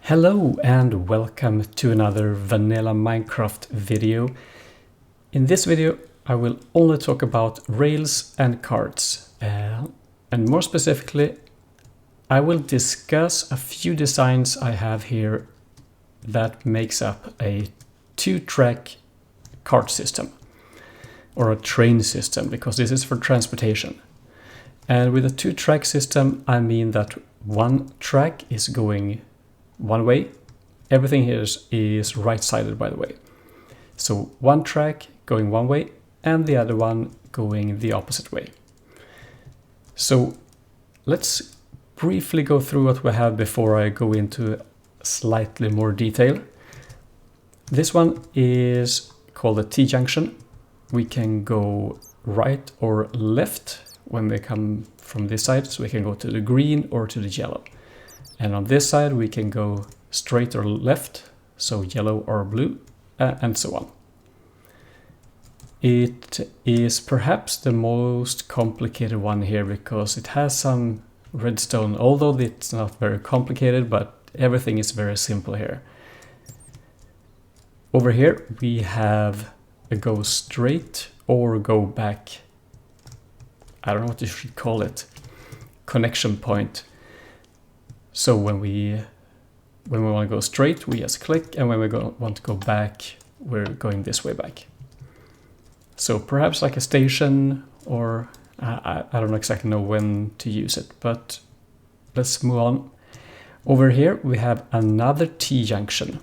Hello and welcome to another vanilla Minecraft video. In this video I will only talk about rails and carts, and more specifically I will discuss a few designs I have here that makes up a two-track cart system or a train system, because this is for transportation. And with a two-track system I mean that one track is going one way. Everything here is right-sided, by the way. So one track going one way and the other one going the opposite way. So let's briefly go through what we have before I go into slightly more detail. This one is called a T-Junction. We can go right or left when we come from this side, so we can go to the green or to the yellow. And on this side we can go straight or left, so yellow or blue, and so on. It is perhaps the most complicated one here because it has some redstone, although it's not very complicated, but everything is very simple here. Over here we have a go straight or go back, I don't know what you should call it, connection point. So when we want to go straight, we just click, and when we want to go back, we're going this way back. So perhaps like a station, or I don't exactly know when to use it, but let's move on. Over here we have another T-junction.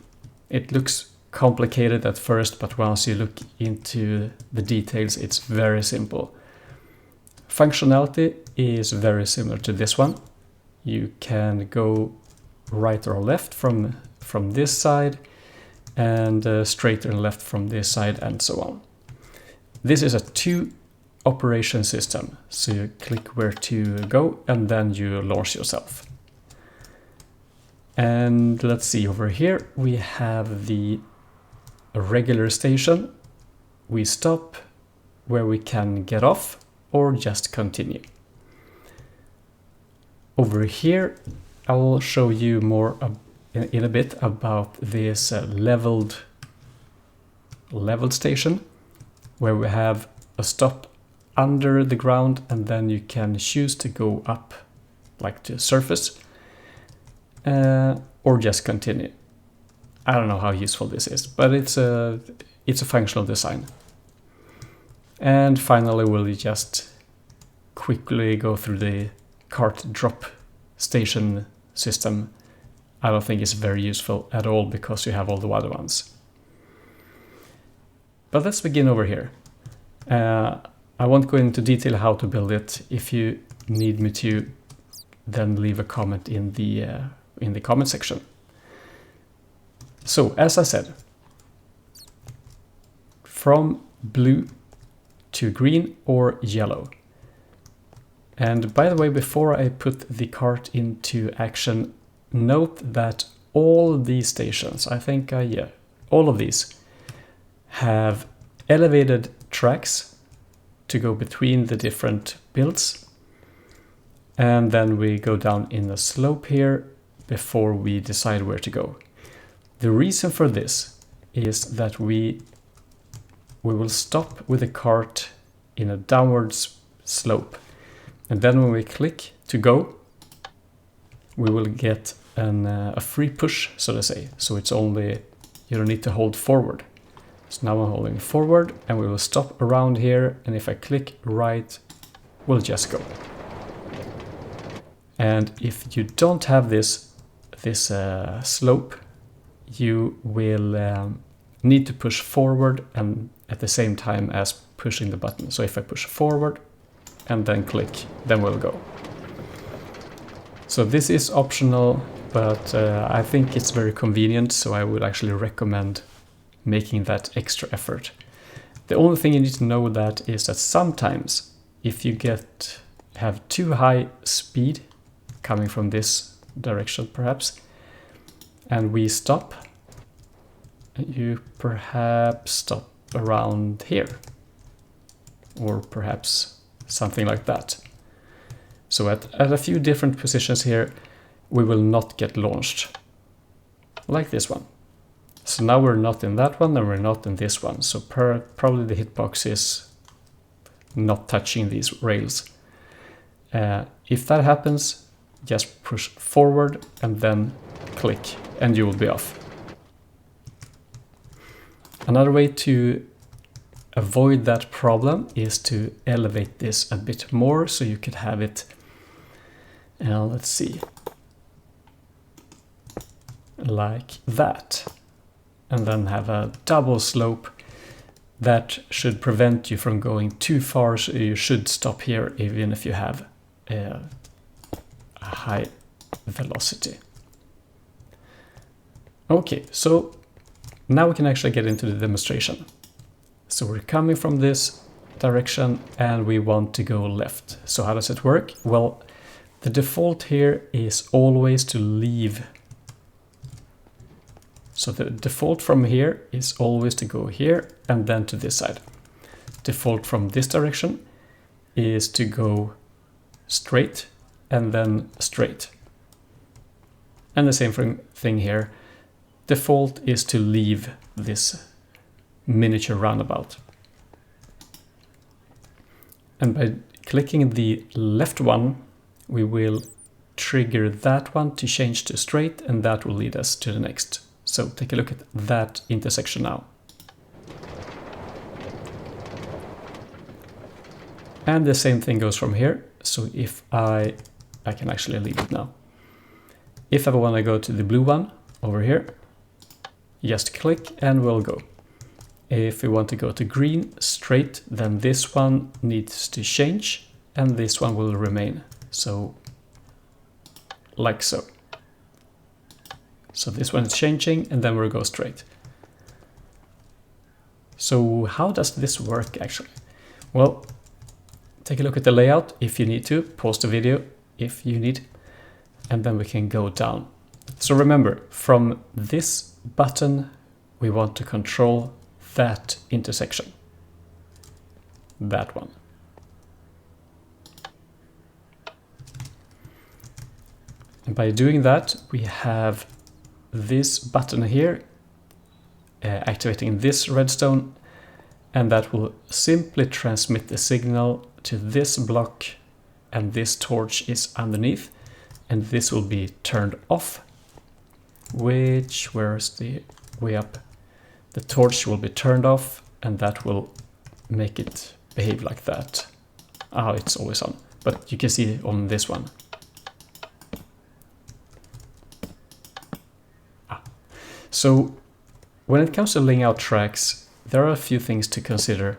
It looks complicated at first, but once you look into the details, it's very simple. Functionality is very similar to this one. You can go right or left from this side, and straight or left from this side, and so on. This is a two operation system, so you click where to go and then you launch yourself. And let's see, over here we have the regular station. We stop where we can get off or just continue. Over here I will show you more in a bit about this leveled station, where we have a stop under the ground, and then you can choose to go up like to surface, or just continue. I don't know how useful this is, but it's a functional design. And finally we'll just quickly go through the cart drop station system. I don't think it's very useful at all because you have all the other ones. But let's begin over here. I won't go into detail how to build it. If you need me to, then leave a comment in the comment section. So as I said, from blue to green or yellow. And by the way, before I put the cart into action, note that all these stations, I think, all of these have elevated tracks to go between the different builds. And then we go down in the slope here before we decide where to go. The reason for this is that we will stop with the cart in a downwards slope. And then when we click to go, we will get a free push, so to say. So it's only, you don't need to hold forward. So now I'm holding forward, and we will stop around here, and if I click right, we'll just go. And if you don't have this slope, you will need to push forward and at the same time as pushing the button. So if I push forward and then click, then we'll go. So this is optional, but I think it's very convenient, so I would actually recommend making that extra effort. The only thing you need to know that is that sometimes if you have too high speed coming from this direction perhaps, and we stop, you perhaps stop around here, or perhaps something like that. So at a few different positions here, we will not get launched. like this one. So now we're not in that one and we're not in this one. So probably the hitbox is not touching these rails. If that happens, just push forward and then click and you will be off. Another way to avoid that problem is to elevate this a bit more, so you could have it, let's see, like that, and then have a double slope that should prevent you from going too far, so you should stop here even if you have a high velocity. Okay, so now we can actually get into the demonstration. So we're coming from this direction and we want to go left. So how does it work? Well, the default here is always to leave. So the default from here is always to go here and then to this side. Default from this direction is to go straight and then straight. And the same thing here. Default is to leave this miniature roundabout. And by clicking the left one, we will trigger that one to change to straight, and that will lead us to the next. So take a look at that intersection now. And the same thing goes from here. So if I can actually leave it now. If I want to go to the blue one over here, just click and we'll go. If we want to go to green straight, then this one needs to change and this one will remain. So like so. So this one is changing and then we'll go straight. So how does this work actually? Well, take a look at the layout if you need to, pause the video if you need, and then we can go down. So remember, from this button, we want to control that intersection. That one. And by doing that, we have this button here, activating this redstone, and that will simply transmit the signal to this block, and this torch is underneath, and this will be turned off. Where's the way up? The torch will be turned off and that will make it behave like that. It's always on, but you can see it on this one. So when it comes to laying out tracks, there are a few things to consider.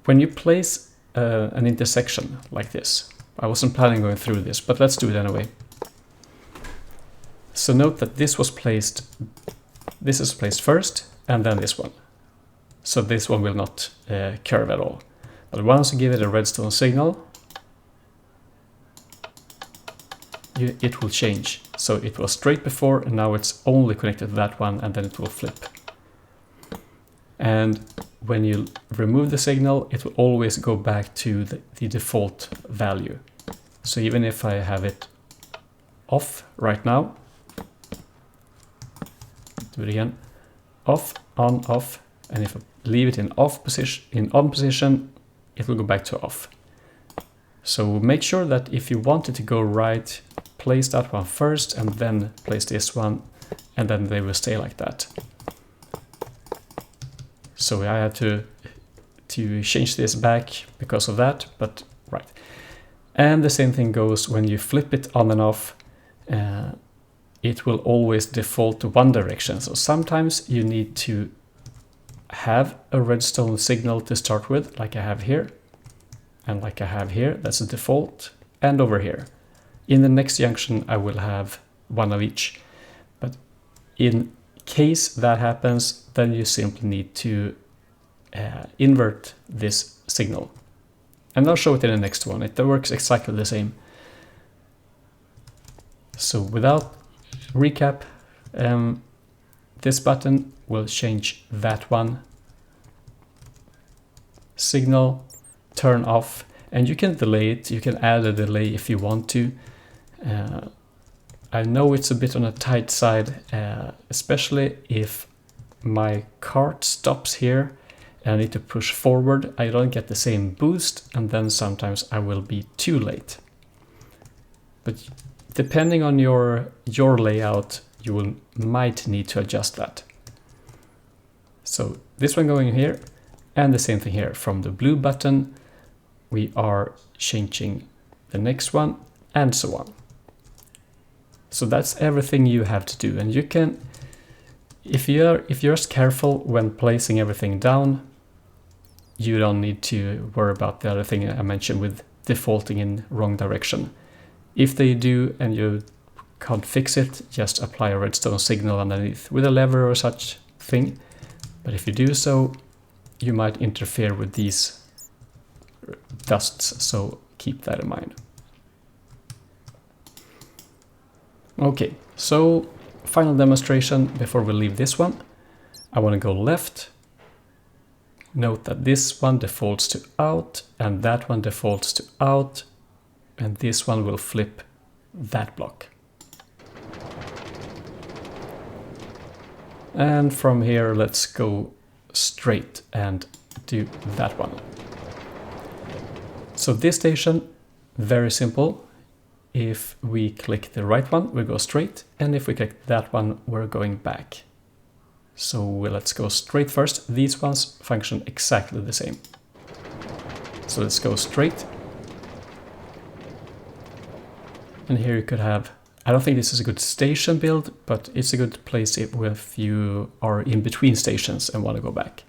When you place an intersection like this, I wasn't planning going through this, but let's do it anyway. So note that this is placed first and then this one. So this one will not curve at all. But once you give it a redstone signal, it will change. So it was straight before and now it's only connected to that one and then it will flip. And when you remove the signal, it will always go back to the default value. So even if I have it off right now, do it again, off, on, off, and if I leave it in on position, it will go back to off. So make sure that if you want it to go right, place that one first and then place this one, and then they will stay like that. So I had to change this back because of that, but right. And the same thing goes when you flip it on and off. It will always default to one direction. So sometimes you need to have a redstone signal to start with, like I have here, and like I have here, that's a default, and over here. In the next junction, I will have one of each. But in case that happens, then you simply need to invert this signal. And I'll show it in the next one. It works exactly the same. So without recap, this button will change that one. Signal, turn off, and you can delay it. You can add a delay if you want to. I know it's a bit on a tight side, especially if my cart stops here and I need to push forward. I don't get the same boost, and then sometimes I will be too late. But depending on your layout, you might need to adjust that. So this one going here, and the same thing here. From the blue button, we are changing the next one, and so on. So that's everything you have to do, and you can, if you're just careful when placing everything down, you don't need to worry about the other thing I mentioned with defaulting in wrong direction. If they do and you can't fix it, just apply a redstone signal underneath with a lever or such thing. But if you do so, you might interfere with these dusts, so keep that in mind. Okay, so final demonstration before we leave this one. I want to go left. Note that this one defaults to out, and that one defaults to out, and this one will flip that block. And from here, let's go straight and do that one. So this station, very simple. If we click the right one, we go straight, and if we click that one, we're going back. So let's go straight first. These ones function exactly the same. So let's go straight. And here you could have, I don't think this is a good station build, but it's a good place if you are in between stations and want to go back.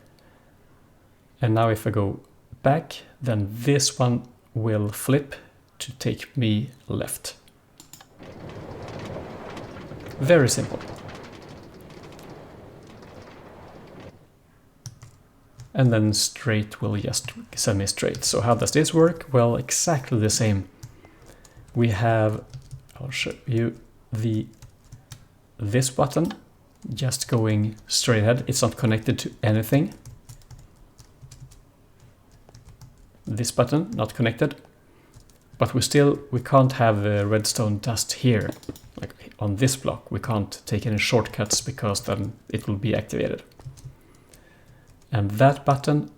And now if I go back, then this one will flip to take me left. Very simple. And then straight will just send me straight. So how does this work? Well, exactly the same. We have, I'll show you this button just going straight ahead. It's not connected to anything. This button not connected, but we can't have the redstone dust here, like on this block. We can't take any shortcuts because then it will be activated. And that button,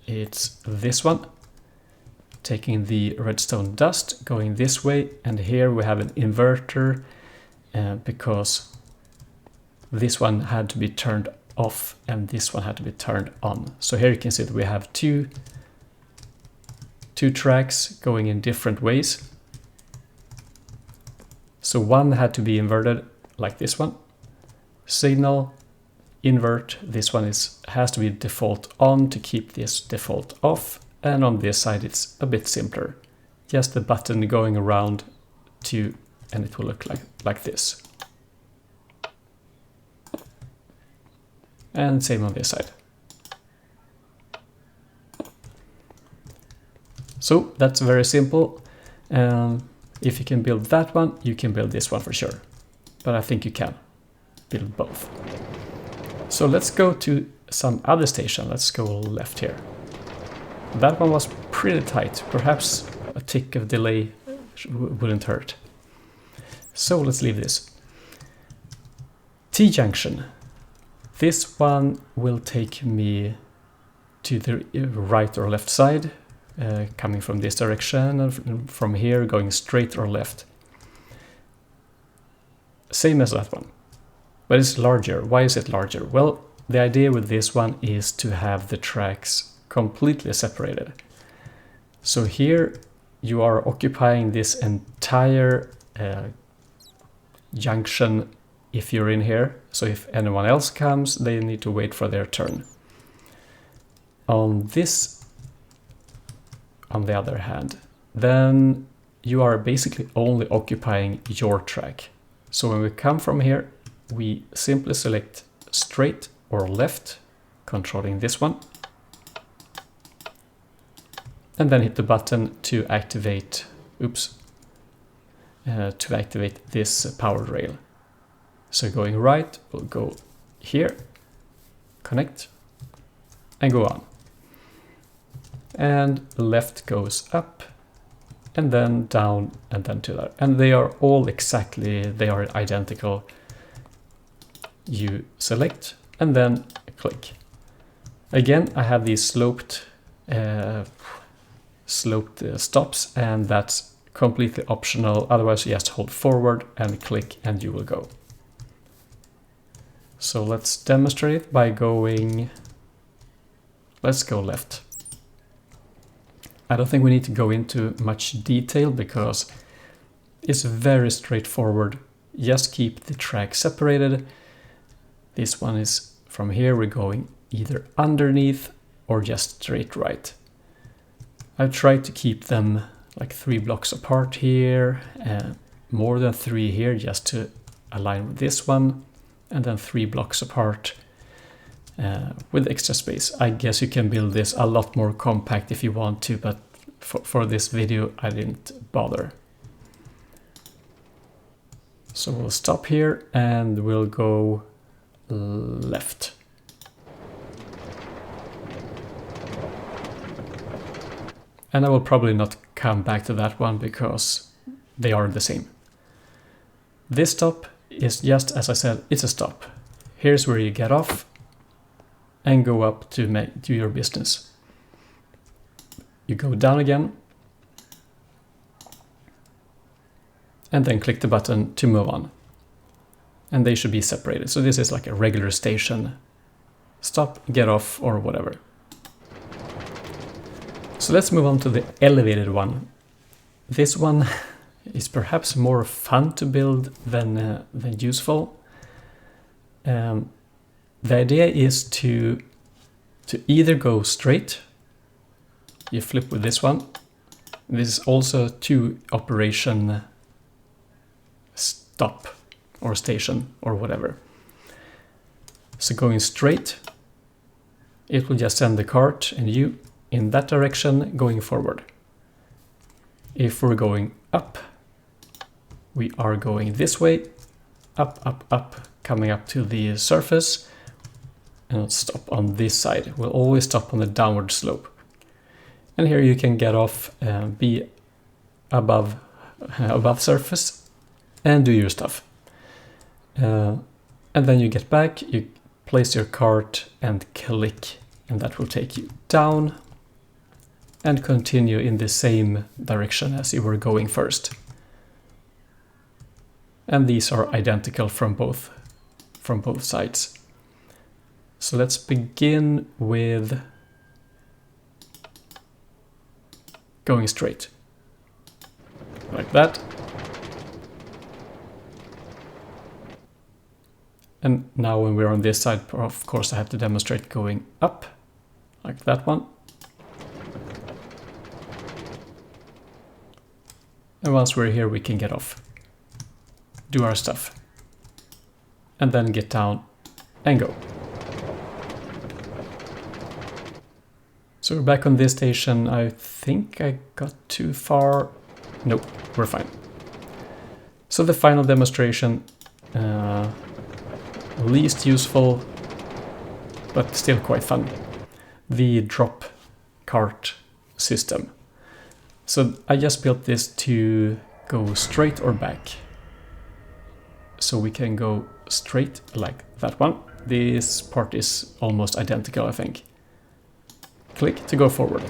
it's this one, taking the redstone dust, going this way, and here we have an inverter because this one had to be turned off and this one had to be turned on. So here you can see that we have two tracks going in different ways. So one had to be inverted like this one, signal, invert. This one has to be default on to keep this default off, and on this side it's a bit simpler, just the button going around and it will look like this. And same on this side. So that's very simple. If you can build that one, you can build this one for sure. But I think you can build both. So let's go to some other station. Let's go left here. That one was pretty tight. Perhaps a tick of delay wouldn't hurt. So let's leave this. T-Junction. This one will take me to the right or left side. Coming from this direction and from here going straight or left. Same as that one, but it's larger. Why is it larger? Well, the idea with this one is to have the tracks completely separated. So here you are occupying this entire junction if you're in here. So if anyone else comes, they need to wait for their turn. On the other hand, then you are basically only occupying your track. So when we come from here, we simply select straight or left, controlling this one, and then hit the button to activate, this power rail. So going right, we'll go here, connect, and go on. And left goes up, and then down, and then to that. And they are all exactly, they are identical. You select and then click. Again, I have these sloped stops, and that's completely optional. Otherwise, you just hold forward and click and you will go. So let's demonstrate by going, let's go left. I don't think we need to go into much detail because it's very straightforward. Just keep the track separated. This one is from here, we're going either underneath or just straight right. I've tried to keep them like 3 blocks apart here, more than 3 here just to align with this one, and then 3 blocks apart with extra space. I guess you can build this a lot more compact if you want to, but for this video I didn't bother. So we'll stop here and we'll go left. And I will probably not come back to that one because they are the same. This stop is just, as I said, it's a stop. Here's where you get off and go up to do your business. You go down again and then click the button to move on. And they should be separated. So this is like a regular station. Stop, get off, or whatever. So let's move on to the elevated one. This one is perhaps more fun to build than useful. The idea is to either go straight. You flip with this one. This is also 2 operation stop or station or whatever. So going straight, it will just send the cart and you in that direction going forward. If we're going up, we are going this way, up, up, up, coming up to the surface, and stop on this side. We'll always stop on the downward slope. And here you can get off, be above surface, and do your stuff. And then you get back, you place your cart and click, and that will take you down and continue in the same direction as you were going first. And these are identical from both sides. So let's begin with going straight, like that. And now when we're on this side, of course I have to demonstrate going up, like that one. And once we're here, we can get off, do our stuff, and then get down and go. So we're back on this station. I think I got too far. Nope, we're fine. So the final demonstration, least useful, but still quite fun. The drop cart system. So I just built this to go straight or back. So we can go straight like that one. This part is almost identical, I think. Click to go forward.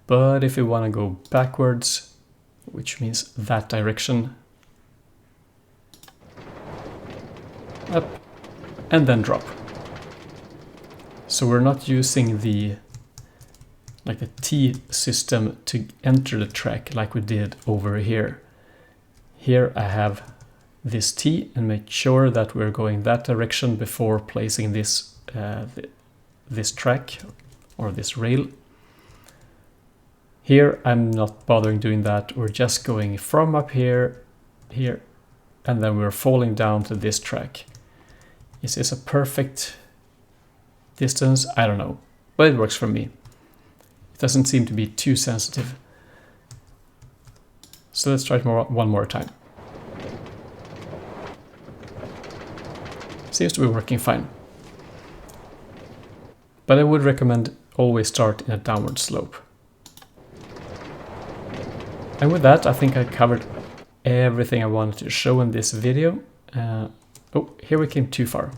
But if we want to go backwards, which means that direction, up and then drop. So we're not using the T system to enter the track like we did over here. Here I have this T and make sure that we're going that direction before placing this this track or this rail. Here I'm not bothering doing that. We're just going from up here, and then we're falling down to this track. Is this a perfect distance? I don't know, but it works for me. It doesn't seem to be too sensitive. So let's try it one more time. Seems to be working fine. But I would recommend always start in a downward slope. And with that, I think I covered everything I wanted to show in this video. Oh, here we came too far.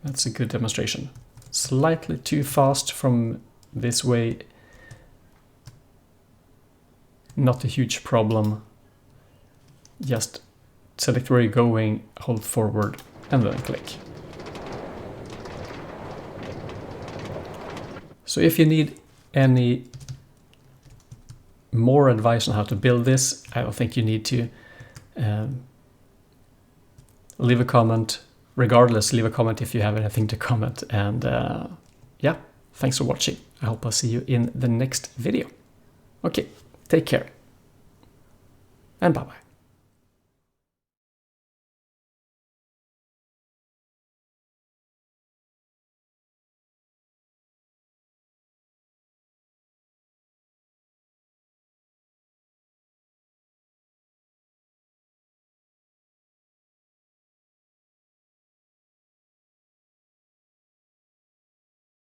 That's a good demonstration. Slightly too fast from this way. Not a huge problem. Just select where you're going, hold forward, and then click. So if you need any more advice on how to build this, I don't think you need to leave a comment. Regardless, leave a comment if you have anything to comment. And yeah, thanks for watching. I hope I'll see you in the next video. Okay, take care. And bye-bye.